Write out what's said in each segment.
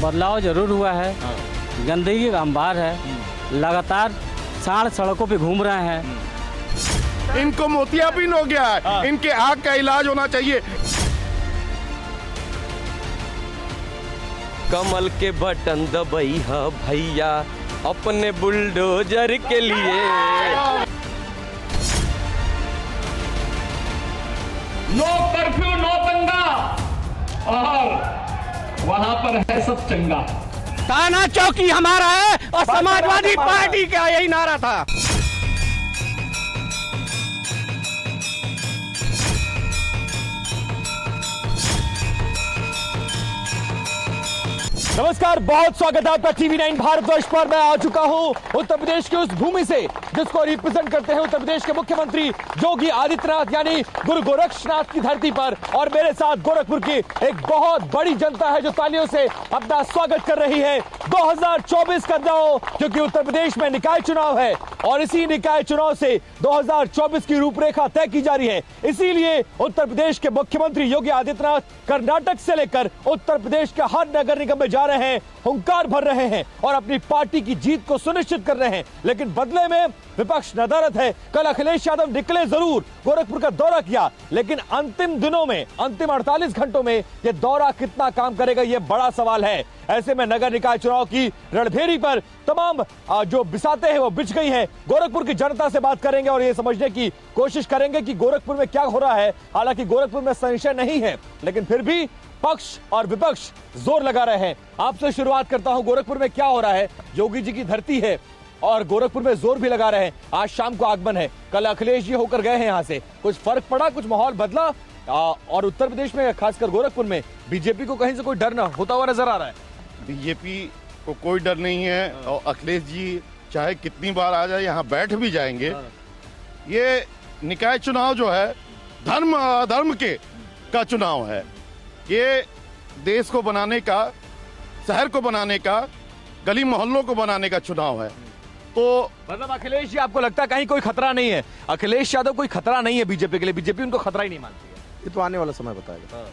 बदलाव जरूर हुआ है। गंदगी का अंबार है, लगातार सांड सड़कों पे घूम रहे हैं। इनको मोतियाबिंद हो गया है, इनके आँख का इलाज होना चाहिए। कमल के बटन दबैया भैया अपने बुलडोजर के लिए। नो कर्फ्यू नो दंगा, और वहां पर है सब चंगा। थाना चौकी हमारा है और समाजवादी पार्टी का यही नारा था। नमस्कार, बहुत स्वागत है आपका टीवी 9 भारतवर्ष पर। मैं आ चुका हूं उत्तर प्रदेश की उस भूमि से जिसको रिप्रेजेंट करते हैं उत्तर प्रदेश के मुख्यमंत्री योगी आदित्यनाथ यानी गुरु गोरक्षनाथ की धरती पर। और मेरे साथ गोरखपुर की एक बहुत बड़ी जनता है जो तालियों से अपना स्वागत कर रही है। 2024 का दांव, क्योंकि उत्तर प्रदेश में निकाय चुनाव है और इसी निकाय चुनाव से 2024 की रूपरेखा तय की जा रही है। इसीलिए उत्तर प्रदेश के मुख्यमंत्री योगी आदित्यनाथ कर्नाटक से लेकर उत्तर प्रदेश के हर नगर निगम में जा रहे हैं, हुंकार भर रहे हैं और अपनी पार्टी की जीत को सुनिश्चित कर रहे हैं। लेकिन बदले में विपक्ष नदारद है। कल अखिलेश यादव निकले जरूर, गोरखपुर का दौरा किया, लेकिन अंतिम दिनों में, अंतिम 48 घंटों में यह दौरा कितना काम करेगा, यह बड़ा सवाल है। ऐसे में नगर निकाय चुनाव की रणभेरी पर तमाम जो बिसाते हैं वो बिछ गई हैं। गोरखपुर की जनता से बात करेंगे और ये समझने की कोशिश करेंगे कि गोरखपुर में क्या हो रहा है। हालांकि गोरखपुर में संशय नहीं है, लेकिन फिर भी पक्ष और विपक्ष जोर लगा रहे हैं। आपसे शुरुआत करता हूं, गोरखपुर में क्या हो रहा है। योगी जी की धरती है और गोरखपुर में जोर भी लगा रहे हैं। आज शाम को आगमन है, कल अखिलेश जी होकर गए हैं यहाँ से। कुछ फर्क पड़ा, कुछ माहौल बदला और उत्तर प्रदेश में खासकर गोरखपुर में बीजेपी को कहीं से कोई डर न होता हुआ नजर आ रहा है। बीजेपी को कोई डर नहीं है और अखिलेश जी चाहे कितनी बार आ जाए यहाँ बैठ भी जाएंगे। ये निकाय चुनाव जो है धर्म अधर्म का चुनाव है। ये देश को बनाने का, शहर को बनाने का, गली मोहल्लों को बनाने का चुनाव है। तो मतलब अखिलेश जी, आपको लगता है कहीं कोई खतरा नहीं है? अखिलेश यादव कोई खतरा नहीं है बीजेपी के लिए? बीजेपी उनको खतरा ही नहीं मानती है। ये तो आने वाला समय बताएगा।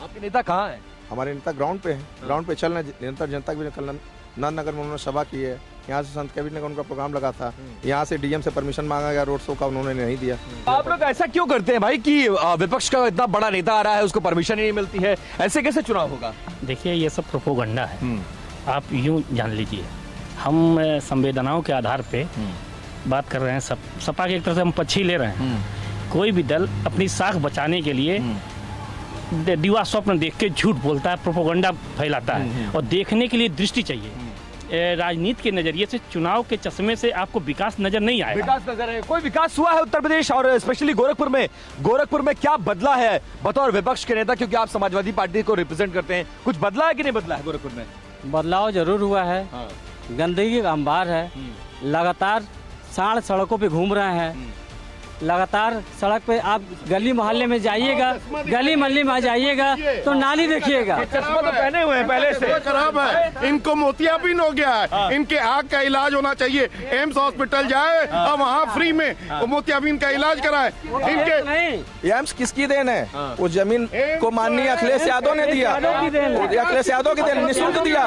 आपके नेता कहाँ हैं? हमारे नेता ग्राउंड पे हैं, ग्राउंड पे चल रहे हैं। निरंतर जनता की कल नंदनगर में उन्होंने सभा की है। यहाँ से संत कबीर ने उनका प्रोग्राम लगा था। यहाँ से डीएम से परमिशन मांगा गया रोड शो का, उन्होंने नहीं दिया। आप लोग ऐसा क्यों करते हैं भाई कि विपक्ष का इतना बड़ा नेता आ रहा है, उसको परमिशन ही नहीं मिलती है? ऐसे कैसे चुनाव होगा? देखिए, ये सब प्रोपोगंडा है। आप यूं जान लीजिए, हम संवेदनाओं के आधार पे बात कर रहे हैं। सपा के एक तरह से हम पक्षी ले रहे हैं। कोई भी दल अपनी साख बचाने के लिए दिवा स्वप्न देख के झूठ बोलता है, प्रोपोगंडा फैलाता है। और देखने के लिए दृष्टि चाहिए। राजनीति के नजरिए से, चुनाव के चश्मे से आपको विकास नजर नहीं आएगा। विकास नजर है? कोई विकास हुआ है उत्तर प्रदेश और स्पेशली गोरखपुर में? गोरखपुर में क्या बदला है बतौर विपक्ष के नेता, क्योंकि आप समाजवादी पार्टी को रिप्रेजेंट करते हैं? कुछ बदला है कि नहीं बदला है गोरखपुर में? बदलाव जरूर हुआ है। गंदगी का अंबार है, लगातार सांड सड़कों पे घूम रहे हैं। लगातार सड़क पे आप गली मोहल्ले में जाइएगा, गली मोहल्ले में जाइएगा तो नाली देखिएगा। चश्मा तो पहने हुए हैं पहले से। खराब है, इनको मोतियाबिंद हो गया है, इनके आँख का इलाज होना चाहिए। एम्स हॉस्पिटल जाए और वहाँ फ्री में मोतियाबिंद का इलाज कराए। इनके एम्स किसकी देन है? वो जमीन को माननीय अखिलेश यादव ने दिया। अखिलेश यादव की देन, निःशुल्क दिया।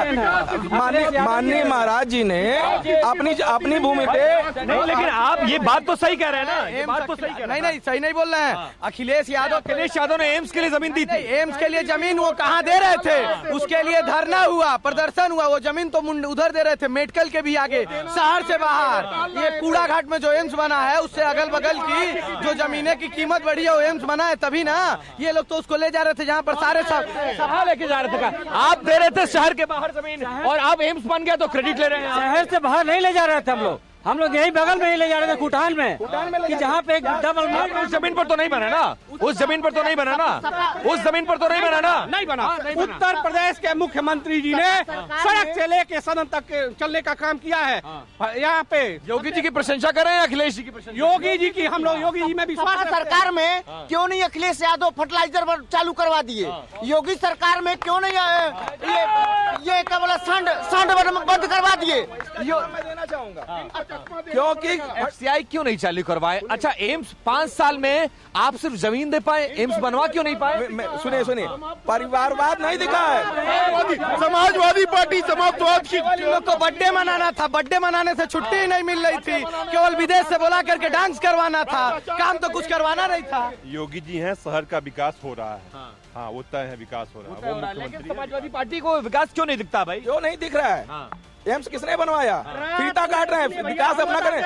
माननीय महाराज जी ने अपनी भूमि पे। नहीं, लेकिन आप ये बात तो सही कह रहे हैं ना? तो सही नहीं सही नहीं बोल रहे हैं। अखिलेश यादव ने एम्स के लिए जमीन दी थी। एम्स के लिए जमीन वो कहाँ दे रहे थे? उसके लिए धरना हुआ, प्रदर्शन हुआ। वो जमीन तो उधर दे रहे थे, मेडिकल के भी आगे, शहर से बाहर। ये कूड़ा घाट में जो एम्स बना है, उससे अगल बगल की जो जमीनें की कीमत बढ़ी है, वो एम्स बना है तभी ना। ये लोग तो उसको ले जा रहे थे जहाँ पर सारे सभा लेके जा रहे थे। आप दे रहे थे शहर के बाहर जमीन और अब एम्स बन गया तो क्रेडिट ले रहे हैं। शहर से बाहर नहीं ले जा रहे थे हम लोग यही बगल में ही ले जा रहे थे, कुटान में कि जहाँ पे डबल। उस जमीन पर तो नहीं बना ना? उस जमीन पर तो नहीं बना ना? उस जमीन पर तो नहीं बना ना? नहीं बना। उत्तर प्रदेश के मुख्यमंत्री जी ने सड़क से लेके सदन तक चलने का काम किया है। यहाँ पे योगी जी की प्रशंसा कर रहे हैं, अखिलेश जी की प्रशंसा? योगी जी की, हम लोग योगी जी में विश्वास। सरकार में क्यों नहीं अखिलेश यादव फर्टिलाइजर चालू करवा दिए? योगी सरकार में क्यों नहीं ये क्या बोला, सांड बंद करवा दिए? मैं देना चाहूंगा क्योंकि एफसीआई क्यों नहीं चालू करवाए? अच्छा, एम्स 5 साल में आप सिर्फ जमीन दे पाए, एम्स बनवा क्यों नहीं पाए? सुनिए सुनिए, परिवारवाद नहीं दिखा है। समाजवादी पार्टी समाजवाद की लोग को बर्थडे मनाना था, बर्थडे मनाने से छुट्टी ही नहीं मिल रही थी, केवल विदेश से बुला करके डांस करवाना था, काम तो कुछ करवाना नहीं था। योगी जी हैं, शहर का विकास हो रहा है। हाँ वो तय है, विकास हो रहा है। वो लेकिन मुख्यमंत्री समाजवादी पार्टी को विकास क्यों नहीं दिखता भाई? जो नहीं दिख रहा है, एम्स किसने बनवाया? फीता काट रहे हैं, विकास अपना करें।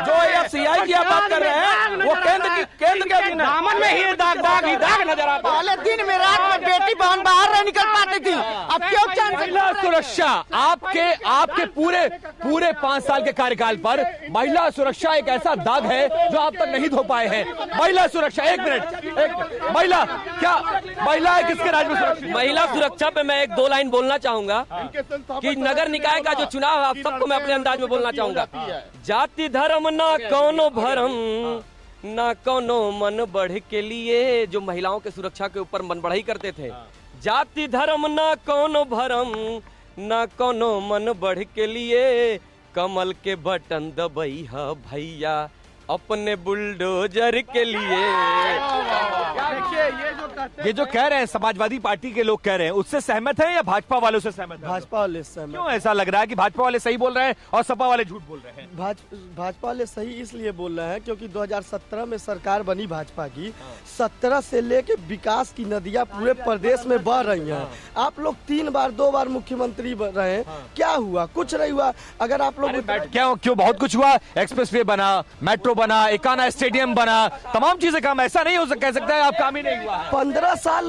जो एफसीआई की आप बात कर रहे हैं वो केंद्र के अधीन है। दामन में ही दाग नजर आता है। पहले दिन में रात में बेटी बहन बाहर नहीं निकल पाती थी, अब क्यों चांस? महिला सुरक्षा आपके पूरे 5 साल के कार्यकाल पर महिला सुरक्षा एक ऐसा दाग है जो आप तक नहीं धो पाए हैं। महिला सुरक्षा, एक मिनट, महिला है किसके राज्य में सुरक्षा? महिला सुरक्षा पे मैं 1-2 लाइन बोलना चाहूंगा कि नगर निकाय का जो चुनाव है, आप सबको मैं अपने अंदाज में बोलना चाहूंगा। जाति धर्म ना कौनो भरम, ना कौनो मन बढ़ के लिए, जो महिलाओं के सुरक्षा के ऊपर मन बढ़ाई करते थे। जाति धर्म ना कौनो भरम, ना कौनो मन बढ़ के लिए, कमल के बटन दबई है भैया अपने बुलडोजर के लिए। ये जो कह रहे हैं समाजवादी पार्टी के लोग कह रहे हैं, उससे सहमत हैं या भाजपा वालों से सहमत हैं? भाजपा वाले सहमत। क्यों ऐसा लग रहा है कि भाजपा वाले सही बोल रहे हैं और सपा वाले झूठ बोल रहे हैं? भाजपा वाले सही इसलिए बोल रहे हैं क्योंकि 2017 में सरकार बनी भाजपा की, 17 से लेके विकास की नदियां पूरे प्रदेश में बह रही हैं। आप लोग 2 बार मुख्यमंत्री रहे, क्या हुआ? कुछ नहीं हुआ। अगर आप लोग क्यों बहुत कुछ हुआ। एक्सप्रेस वे बना, मेट्रो बना, एकाना स्टेडियम बना, तमाम चीजें काम। ऐसा नहीं हो कह सकता है आप काम ही नहीं हुआ। 15 साल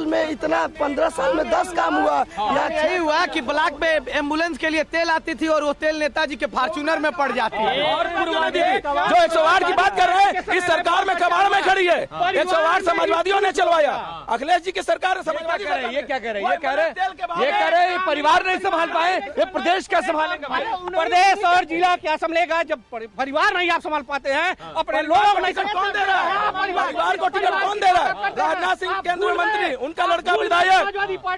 में 10 काम हुआ। यहाँ यही हुआ कि ब्लॉक में एम्बुलेंस के लिए तेल आती थी और वो तेल नेताजी के फॉर्च्यूनर में पड़ जाती है। और जो 108 की बात कर रहे हैं, इस सरकार में कबाड़ में खड़ी है। 108 समाजवादियों ने चलवाया, अखिलेश जी की सरकार समाजवादी कह रहे हैं। ये क्या कह रहे हैं? ये कह रहे हैं परिवार नहीं संभाल पाए, ये प्रदेश क्या संभालेगा? प्रदेश और जिला क्या संभालेगा जब परिवार नहीं आप संभाल पाते हैं? अपने लोग नहीं कौन दे रहा है? परिवार को टिकट कौन दे रहा है? राजनाथ सिंह केंद्रीय मंत्री, उनका लड़का विधायक,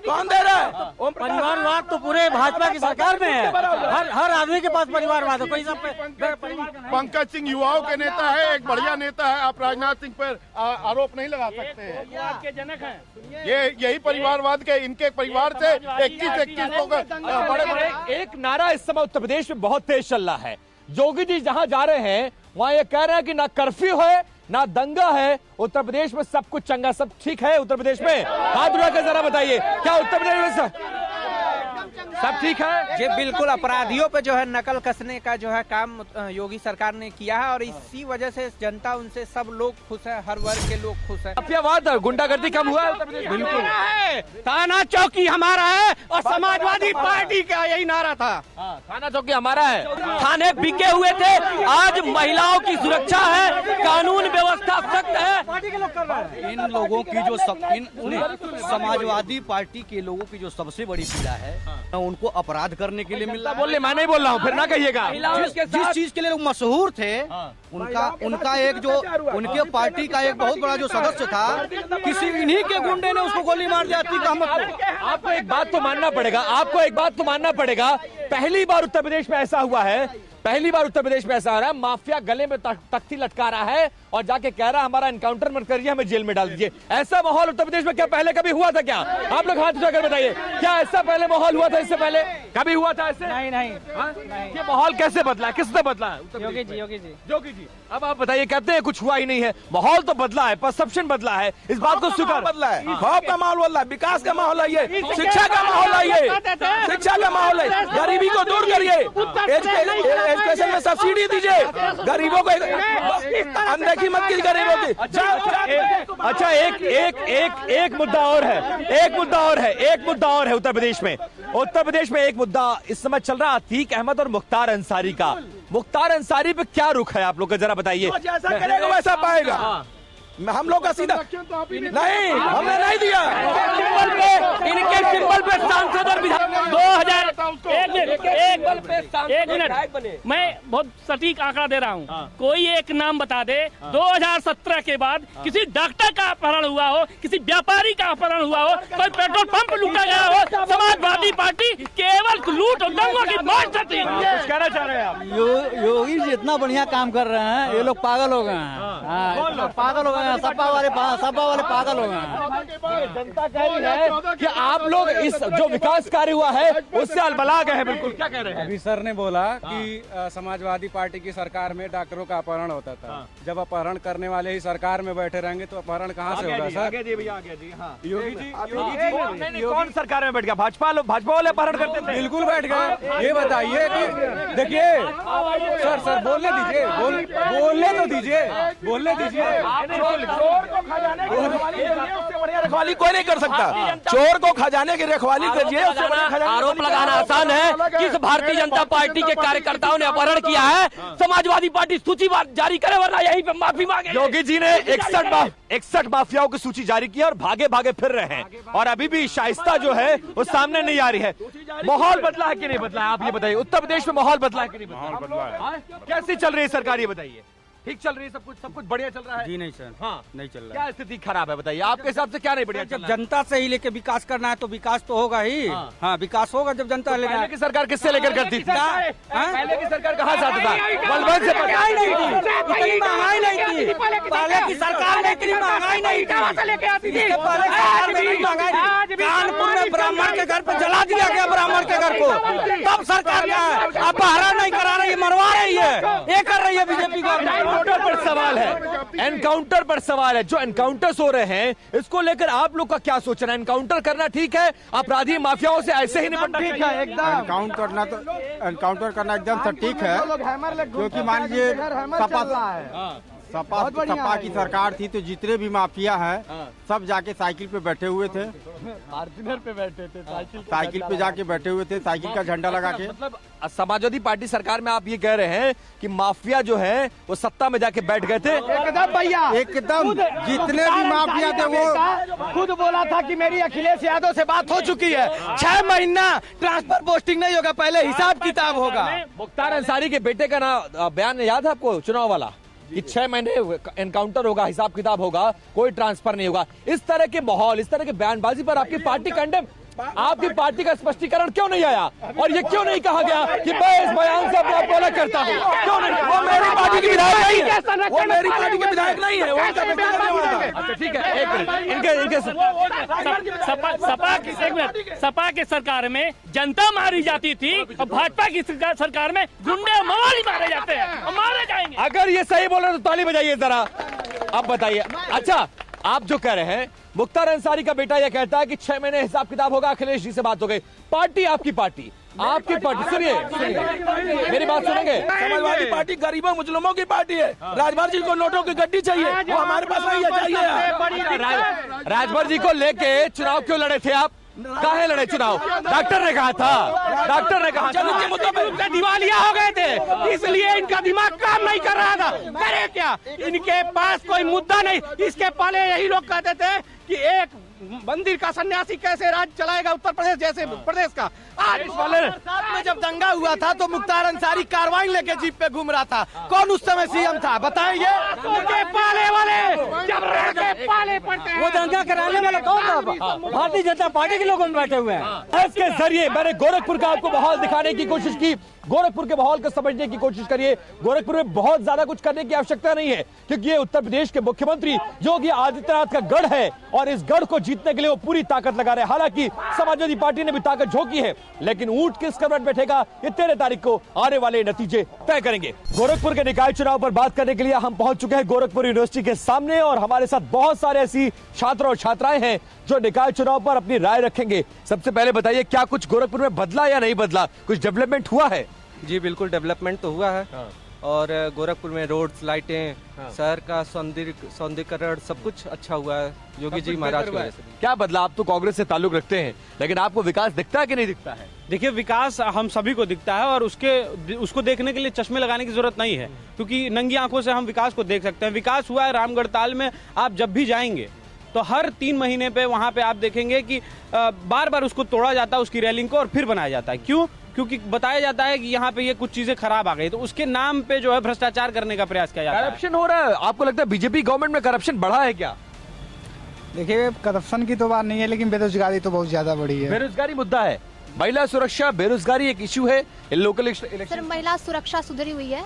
कौन दे रहा है? परिवारवाद तो पूरे भाजपा की सरकार में है। हर आदमी के पास परिवारवाद है। कोई सब पंकज सिंह युवाओं के नेता है, एक बढ़िया नेता है। आप राजनाथ सिंह पर आरोप नहीं लगा सकते हैं। जनक है ये यही परिवारवाद के, इनके परिवार से 21 बड़े एक नारा इस समय उत्तर प्रदेश में बहुत तेज चल रहा है। योगी जी जहां जा रहे हैं वहां ये कह रहे हैं कि ना कर्फ्यू है ना दंगा है, उत्तर प्रदेश में सब कुछ चंगा, सब ठीक है। उत्तर प्रदेश में हाथ उठा के जरा बताइए, क्या उत्तर प्रदेश में सब ठीक है? जी बिल्कुल, अपराधियों पे जो है नकल कसने का जो है काम योगी सरकार ने किया है और इसी वजह से जनता उनसे सब लोग खुश है, हर वर्ग के लोग खुश है। माफियावाद, गुंडागर्दी कम हुआ है उत्तर प्रदेश? बिल्कुल, थाना चौकी हमारा है और समाजवादी पार्टी का यही नारा था। थाना चौकी हमारा है। थाने बिके हुए थे, आज महिलाओं की सुरक्षा है, कानून व्यवस्था सख्त है। इन लोगों की जो समाजवादी पार्टी के लोगों की जो सबसे बड़ी पीड़ा है, उनको अपराध करने के लिए मिल रहा है। बोले मैं नहीं बोल रहा हूँ, फिर ना कहिएगा। जिस चीज के लिए लोग मशहूर थे, उनका एक जो उनके पार्टी का एक बहुत बड़ा जो सदस्य था, किसी इन्हीं के गुंडे ने उसको गोली मार दिया। आपको एक बात तो मानना पड़ेगा, पहली बार उत्तर प्रदेश में ऐसा हुआ है, माफिया गले में तख्ती लटका रहा है और जाके कह रहा है हमारा एनकाउंटर मत करिए, हमें जेल में डाल दीजिए। ऐसा माहौल उत्तर प्रदेश में क्या पहले कभी हुआ था क्या? आप लोग हाथ उठाकर बताइए, क्या ऐसा पहले माहौल हुआ था? इससे पहले कभी हुआ था ऐसे? नहीं। ये माहौल कैसे बदला, किसने बदला? योगी जी। अब आप बताइए, कहते हैं कुछ हुआ ही नहीं है। माहौल तो बदला है, परसेप्शन बदला है, इस बात को स्वीकार। बदला है, खौफ का माहौल बदला है, विकास का माहौल है, ये शिक्षा का माहौल है, ये शिक्षा का माहौल है। गरीबी को दूर करिए, एजुकेशन में सब्सिडी दीजिए, गरीबों को अनदेखी मत कीजिए गरीबों की। अच्छा, एक मुद्दा और है उत्तर प्रदेश में एक मुद्दा इस समय चल रहा, अतीक अहमद और मुख्तार अंसारी का। मुख्तार अंसारी पे क्या रुख है आप लोग का, जरा बताइए। जैसा करेगा वैसा पाएगा। हम लोग का सीधा नहीं, हमने नहीं दिया। इनके सिंबल पे सांसद और विधायक 2000 एक मिनट मैं बहुत सटीक आंकड़ा दे रहा हूँ। कोई एक नाम बता दे 2017 के बाद किसी डॉक्टर का अपहरण हुआ हो, किसी व्यापारी का अपहरण हुआ हो, कोई पेट्रोल पंप लूटा गया हो। समाजवादी पार्टी केवल लूट और दंगों की मौज करती है। कुछ कहना चाह रहे हैं आप? योगी जी इतना बढ़िया काम कर रहे हैं, ये लोग पागल हो गए हैं। पागल हो गए हैं, सपा वाले पागल हो गए हैं। जनता कह रही है कि आप लोग इस जो विकास कार्य हुआ है उससे अलबला गए हैं। बिल्कुल, क्या कह रहे हैं? अभी सर ने बोला कि समाजवादी पार्टी की सरकार में डॉक्टरों का अपहरण होता था। जब अपहरण करने वाले ही सरकार में बैठे रहेंगे तो अपहरण कहाँ से होगा सर? आगे जी भैया, आगे जी। हाँ, योगी जी कौन सरकार में बैठ गया? भाजपा वाले अपहरण करते थे। बिल्कुल बैठ गए। ये बताइए कि देखिए सर बोलने दीजिए, बोलने तो दीजिए, बोलने दीजिए। चोर को खजाने की उससे बढ़िया रखवाली कोई नहीं कर सकता। चोर को खजाने की रखवाली करिए। आरोप लगाना आसान है। किस भारतीय जनता पार्टी के कार्यकर्ताओं ने अपहरण किया है? समाजवादी पार्टी सूची जारी करे वरना यहीं पे माफी मांगे। योगी जी ने 61 माफियाओं की सूची जारी की और भागे भागे फिर रहे हैं और अभी भी शाइस्ता जो है वो सामने नहीं आ रही है। माहौल बदला है कि नहीं बदला है? आप ये बताइए, उत्तर प्रदेश में माहौल बदला है कि नहीं बदला है? कैसी चल रही है सरकार, ये बताइए। ठीक चल रही है सब कुछ बढ़िया चल रहा है? जी नहीं सर, हाँ नहीं चल रहा। क्या स्थिति खराब है बताइए, आपके हिसाब से क्या नहीं बढ़िया चल जब रहा है? जनता से ही लेके विकास करना है तो विकास तो होगा ही। हाँ विकास होगा जब जनता लेगा। पहले की सरकार किससे लेकर करती थी? पहले की सरकार कहाँ से आता था? बलबन से महंगाई नहीं थी, इतनी महंगाई नहीं थी। पहले की सरकार में इतनी महंगाई नहीं थी। कानपुर में ब्राह्मण के घर पे जला दिया गया, ब्राह्मण के घर को। तब सरकार क्या है? अपहरण नहीं करा रही, मरवा रही है। ये कर रही है बीजेपी गवर्नमेंट। पर सवाल है, एनकाउंटर पर सवाल है। जो एनकाउंटर्स हो रहे हैं इसको लेकर आप लोग का क्या सोचना है? एनकाउंटर करना ठीक है? अपराधी माफियाओं से ऐसे ही निपटना ठीक है? एनकाउंटर करना एकदम सटीक है, क्योंकि मान लीजिए सपा की सरकार थी तो जितने भी माफिया हैं सब जाके साइकिल पे बैठे हुए थे, फॉर्च्यूनर पे बैठे थे, साइकिल पे जाके बैठे हुए थे, साइकिल का झंडा लगा के। मतलब समाजवादी पार्टी सरकार में आप ये कह रहे हैं कि माफिया जो है वो सत्ता में जाके बैठ गए थे? एकदम भैया, एकदम जितने भी माफिया थे वो खुद बोला था कि मेरी अखिलेश यादव से बात हो चुकी है, 6 महीना ट्रांसफर पोस्टिंग नहीं होगा, पहले हिसाब किताब होगा। मुख्तार अंसारी के बेटे का ना बयान याद है आपको, चुनाव वाला, कि 6 महीने एनकाउंटर होगा, हिसाब किताब होगा, कोई ट्रांसफर नहीं होगा। इस तरह के माहौल, इस तरह के बयानबाजी पर आपकी पार्टी कंडेम, आपकी पार्टी का स्पष्टीकरण क्यों नहीं आया? और ये क्यों नहीं कहा गया कि मैं इस बयान से अपने आप को अलग करता हूँ? क्यों नहीं? वो मेरी पार्टी की विधायक नहीं है, वो मेरी पार्टी के विधायक नहीं है, वो अच्छा ठीक है। एक मिनट, इनके सपा की सरकार में जनता मारी जाती थी और भाजपा की सरकार में गुंडे मवाली मारे जाते हैं और मारे जाएंगे। अगर ये सही बोल रहे तो ताली बजाइए जरा। अब बताइए, अच्छा आप जो कह रहे हैं, मुख्तार अंसारी का बेटा यह कहता है कि 6 महीने हिसाब किताब होगा, अखिलेश जी से बात हो गई। पार्टी आपकी पार्टी, सुनिए मेरी बात सुनेंगे। समाजवादी पार्टी गरीबों मुस्लिमों की पार्टी है। राजभर जी को नोटों की गड्डी चाहिए, वो हमारे पास नहीं है, चाहिए। राजभर जी को लेके चुनाव क्यों लड़े थे आप? काहे लड़े चुनाव? डॉक्टर ने कहा था, डॉक्टर ने कहा के मुद्दों पे दिवालिया हो गए थे, इसलिए इनका दिमाग काम नहीं कर रहा था। करे क्या? इनके पास कोई मुद्दा नहीं। इसके पहले यही लोग कहते थे कि एक मंदिर का सन्यासी कैसे राज चलाएगा उत्तर प्रदेश जैसे प्रदेश का। आज साथ में जब दंगा हुआ था तो मुख्तार अंसारी कार्बाइन लेके जीप पे घूम रहा था। कौन उस समय सीएम था बताइए? उनके पाले वाले जब के पाले पड़ते हैं। वो दंगा कराने वाला कौन था? भारतीय जनता पार्टी के लोग बैठे हुए हैं। इसके जरिए मैंने गोरखपुर का आपको माहौल दिखाने की कोशिश की, गोरखपुर के माहौल को समझने की कोशिश करिए। गोरखपुर में बहुत ज्यादा कुछ करने की आवश्यकता नहीं है, क्योंकि ये उत्तर प्रदेश के मुख्यमंत्री योगी आदित्यनाथ का गढ़ है और इस गढ़ को जीतने के लिए वो पूरी ताकत लगा रहे हैं। हालांकि समाजवादी पार्टी ने भी ताकत झोंकी है, लेकिन ऊंट किस करवट बैठेगा ये 13 तारीख को आने वाले नतीजे तय करेंगे। गोरखपुर के निकाय चुनाव पर बात करने के लिए हम पहुंच चुके हैं गोरखपुर यूनिवर्सिटी के सामने और हमारे साथ बहुत सारे ऐसी छात्र और छात्राएं हैं जो निकाय चुनाव पर अपनी राय रखेंगे। सबसे पहले बताइए, क्या कुछ गोरखपुर में बदला या नहीं बदला? कुछ डेवलपमेंट हुआ है? जी बिल्कुल, डेवलपमेंट तो हुआ है। और गोरखपुर में रोड्स, लाइटें, शहर का सौंदर्यीकरण सब कुछ अच्छा हुआ है योगी जी महाराज की वजह से। क्या बदला? आप तो कांग्रेस से ताल्लुक रखते हैं, लेकिन आपको विकास दिखता है कि नहीं दिखता है? देखिए, विकास हम सभी को दिखता है और उसको देखने के लिए चश्मे लगाने की जरूरत नहीं है, क्योंकि नंगी आंखों से हम विकास को देख सकते हैं। विकास हुआ है रामगढ़ ताल में, आप जब भी जाएंगे तो हर 3 महीने पे वहाँ पे आप देखेंगे कि बार बार उसको तोड़ा जाता है, उसकी रेलिंग को, और फिर बनाया जाता है। क्यों? क्योंकि बताया जाता है कि यहाँ पे ये कुछ चीजें खराब आ गई, तो उसके नाम पे जो है भ्रष्टाचार करने का प्रयास किया जाता है। करप्शन हो रहा है। आपको लगता है बीजेपी गवर्नमेंट में करप्शन बढ़ा है क्या? देखिए, करप्शन की तो बात नहीं है, लेकिन बेरोजगारी तो बहुत ज्यादा बढ़ी है। बेरोजगारी मुद्दा है। महिला सुरक्षा, बेरोजगारी एक इशू है लोकल इलेक्शन। सर, महिला सुरक्षा सुधरी हुई है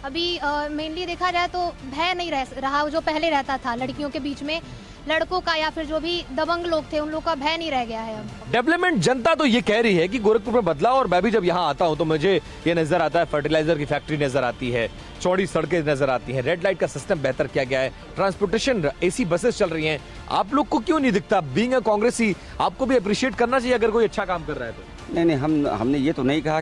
अभी। मेनली देखा जाए तो भय नहीं रहा जो पहले रहता था लड़कियों के बीच में, लड़कों का या फिर जो भी दबंग लोग थे उन लोगों का भय नहीं रह गया है अब। डेवलपमेंट जनता तो ये कह रही है कि गोरखपुर में बदलाव, और मैं भी जब यहाँ आता हूँ तो मुझे ये नजर आता है, फर्टिलाइजर की फैक्ट्री नजर आती है, चौड़ी सड़कें नजर आती हैं, रेड लाइट का सिस्टम बेहतर किया गया है, ट्रांसपोर्टेशन एसी बसेस चल रही हैं। आप लोग को क्यों नहीं दिखता? बीइंग अ कांग्रेसी आपको भी अप्रिशिएट करना चाहिए अगर कोई अच्छा काम कर रहा है तो। नहीं, हमने ये तो नहीं कहा